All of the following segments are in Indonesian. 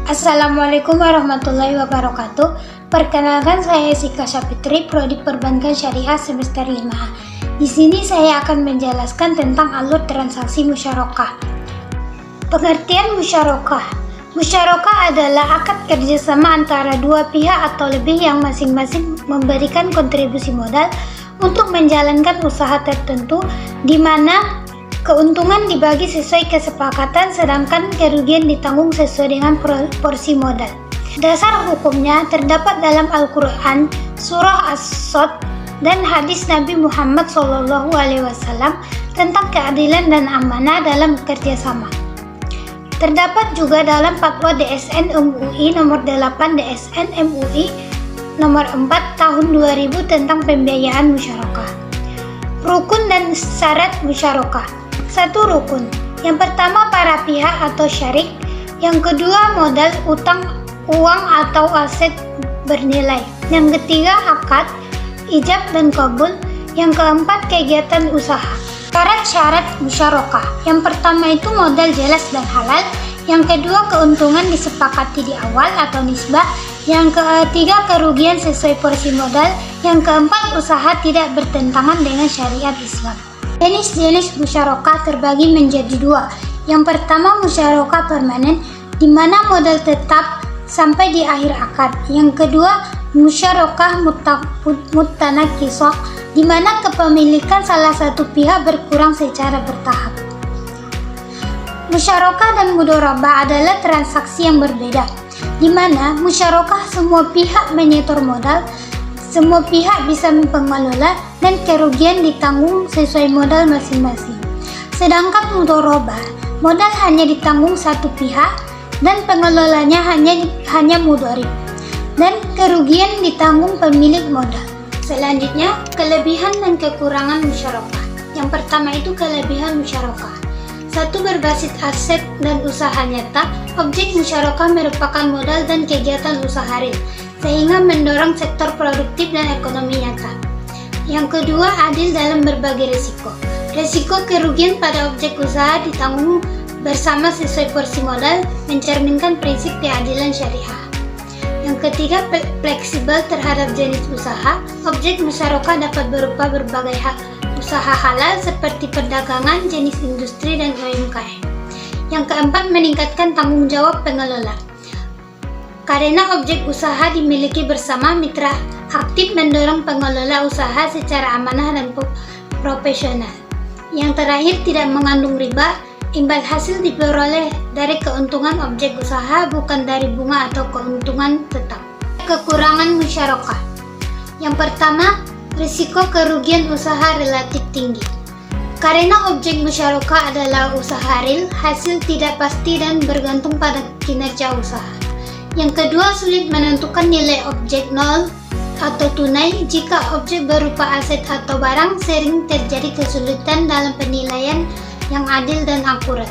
Assalamualaikum warahmatullahi wabarakatuh. Perkenalkan, saya Sika Sapitri, Prodi Perbankan Syariah semester 5A. Di sini saya akan menjelaskan tentang alur transaksi musyarakah. Pengertian musyarakah. Musyarakah adalah akad kerjasama antara dua pihak atau lebih yang masing-masing memberikan kontribusi modal untuk menjalankan usaha tertentu, di mana keuntungan dibagi sesuai kesepakatan, sedangkan kerugian ditanggung sesuai dengan porsi modal. Dasar hukumnya terdapat dalam Al-Quran, Surah As-Sod, dan hadis Nabi Muhammad SAW tentang keadilan dan amanah dalam kerjasama. Terdapat juga dalam Fatwa DSN MUI nomor 8 DSN MUI nomor 4 tahun 2000 tentang pembiayaan musyarakah. Rukun dan syarat musyarakah. 1. Rukun. Yang pertama, para pihak atau syarik. Yang kedua, modal, utang, uang atau aset bernilai. Yang ketiga, akad, ijab dan qabul. Yang keempat, kegiatan usaha. Syarat musyarakah. Yang pertama itu modal jelas dan halal. Yang kedua, keuntungan disepakati di awal atau nisbah. Yang ketiga, kerugian sesuai porsi modal. Yang keempat, usaha tidak bertentangan dengan syariat Islam. Jenis-jenis musyarakah terbagi menjadi dua. Yang pertama, musyarakah permanen, di mana modal tetap sampai di akhir akad. Yang kedua, musyarakah mutanakisah, di mana kepemilikan salah satu pihak berkurang secara bertahap. Musyarakah dan mudharabah adalah transaksi yang berbeda, di mana musyarakah semua pihak menyetor modal, semua pihak bisa mengelola, dan kerugian ditanggung sesuai modal masing-masing. Sedangkan mudharabah, modal hanya ditanggung satu pihak dan pengelolanya hanya mudharib, dan kerugian ditanggung pemilik modal. Selanjutnya, kelebihan dan kekurangan musyarakah. Yang pertama itu kelebihan musyarakah. 1. Berbasis aset dan usaha nyata. Objek musyarakah merupakan modal dan kegiatan usaha real, sehingga mendorong sektor produktif dan ekonomi nyata. Yang kedua, adil dalam berbagai risiko. Risiko kerugian pada objek usaha ditanggung bersama sesuai porsi modal, mencerminkan prinsip keadilan syariah. Yang ketiga, fleksibel terhadap jenis usaha. Objek musyarakah dapat berupa berbagai usaha halal seperti perdagangan, jenis industri, dan UMKM. Yang keempat, meningkatkan tanggung jawab pengelola. Karena objek usaha dimiliki bersama, mitra aktif mendorong pengelola usaha secara amanah dan profesional. Yang terakhir, tidak mengandung riba. Imbal hasil diperoleh dari keuntungan objek usaha, bukan dari bunga atau keuntungan tetap. Kekurangan musyarakah. Yang pertama, risiko kerugian usaha relatif tinggi. Karena objek musyarakah adalah usaha real, hasil tidak pasti dan bergantung pada kinerja usaha. Yang kedua, sulit menentukan nilai objek nol atau tunai. Jika objek berupa aset atau barang, sering terjadi kesulitan dalam penilaian yang adil dan akurat.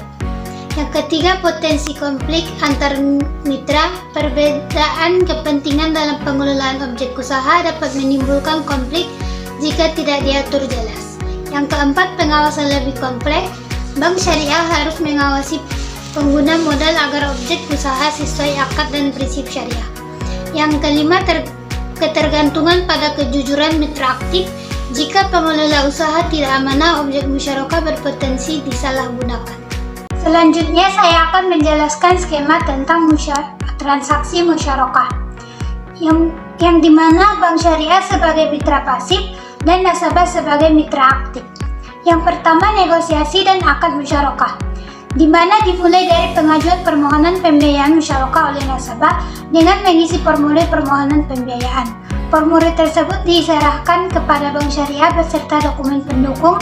Yang ketiga, potensi konflik antar mitra. Perbedaan kepentingan dalam pengelolaan objek usaha dapat menimbulkan konflik jika tidak diatur jelas. Yang keempat, pengawasan lebih kompleks. Bank syariah harus mengawasi pengguna modal agar objek usaha sesuai akad dan prinsip syariah. Yang kelima, ketergantungan pada kejujuran mitra aktif. Jika pengelola usaha tidak amanah, objek musyarakah berpotensi disalahgunakan. Selanjutnya, saya akan menjelaskan skema tentang transaksi musyarakah, yang dimana bank syariah sebagai mitra pasif dan nasabah sebagai mitra aktif. Yang pertama, negosiasi dan akad musyarakah, di mana dimulai dari pengajuan permohonan pembiayaan musyarakah oleh nasabah dengan mengisi formulir permohonan pembiayaan. Formulir tersebut diserahkan kepada bank syariah beserta dokumen pendukung.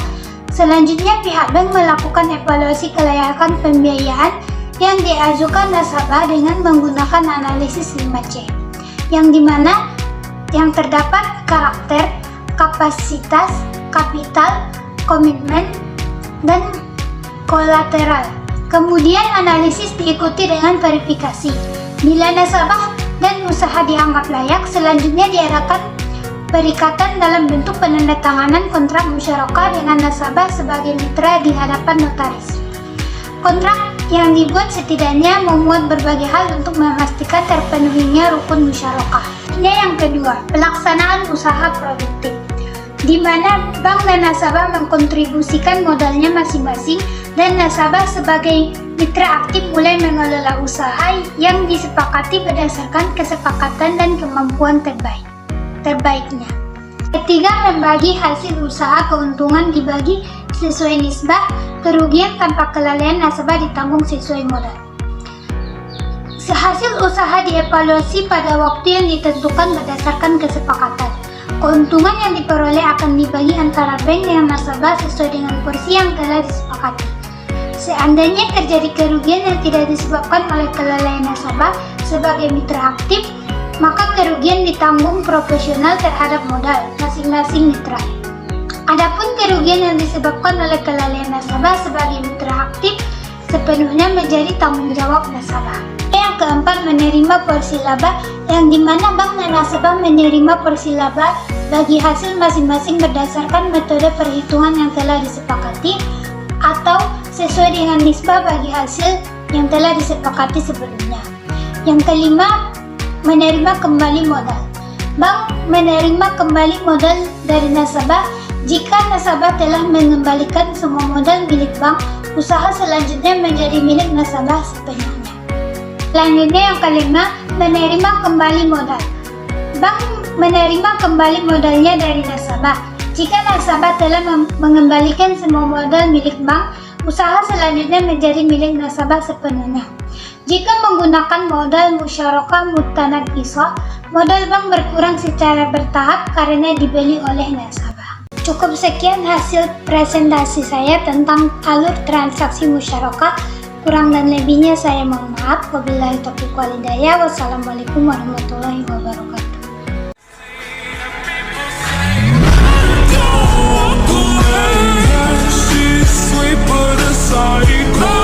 Selanjutnya, pihak bank melakukan evaluasi kelayakan pembiayaan yang diajukan nasabah dengan menggunakan analisis 5C, yang dimana yang terdapat karakter, kapasitas, kapital, komitmen, dan kolateral. Kemudian analisis diikuti dengan verifikasi. Bila nasabah dan usaha dianggap layak, selanjutnya diadakan perikatan dalam bentuk penandatanganan kontrak musyarakah dengan nasabah sebagai mitra di hadapan notaris. Kontrak yang dibuat setidaknya memuat berbagai hal untuk memastikan terpenuhinya rukun musyarakah. Ini yang kedua, pelaksanaan usaha produktif, di mana bank dan nasabah mengkontribusikan modalnya masing-masing dan nasabah sebagai mitra aktif mulai mengelola usaha yang disepakati berdasarkan kesepakatan dan kemampuan terbaiknya. Ketiga, membagi hasil usaha, keuntungan dibagi sesuai nisbah, kerugian tanpa kelalaian nasabah ditanggung sesuai modal. Hasil usaha dievaluasi pada waktu yang ditentukan berdasarkan kesepakatan. Keuntungan yang diperoleh akan dibagi antara bank dengan nasabah sesuai dengan porsi yang telah disepakati. Seandainya terjadi kerugian yang tidak disebabkan oleh kelalaian nasabah sebagai mitra aktif, maka kerugian ditanggung proporsional terhadap modal masing-masing mitra. Adapun kerugian yang disebabkan oleh kelalaian nasabah sebagai mitra aktif sepenuhnya menjadi tanggung jawab nasabah. Yang keempat, menerima porsi laba, yang dimana bank dan nasabah menerima porsi laba bagi hasil masing-masing berdasarkan metode perhitungan yang telah disepakati atau sesuai dengan nisbah bagi hasil yang telah disepakati sebelumnya. Yang kelima, menerima kembali modal. Bank menerima kembali modal dari nasabah jika nasabah telah mengembalikan semua modal milik bank. Usaha selanjutnya menjadi milik nasabah sepenuhnya. Selanjutnya yang kelima, menerima kembali modal. Bank menerima kembali modalnya dari nasabah. Jika nasabah telah mengembalikan semua modal milik bank, usaha selanjutnya menjadi milik nasabah sepenuhnya. Jika menggunakan modal musyarakah mutanaqisah, modal bank berkurang secara bertahap karena dibeli oleh nasabah. Cukup sekian hasil presentasi saya tentang alur transaksi musyarakah. Kurang dan lebihnya saya mohon maaf. Wabillahi taufiq wal hidayah. Wassalamualaikum warahmatullahi wabarakatuh. Sweet but aside.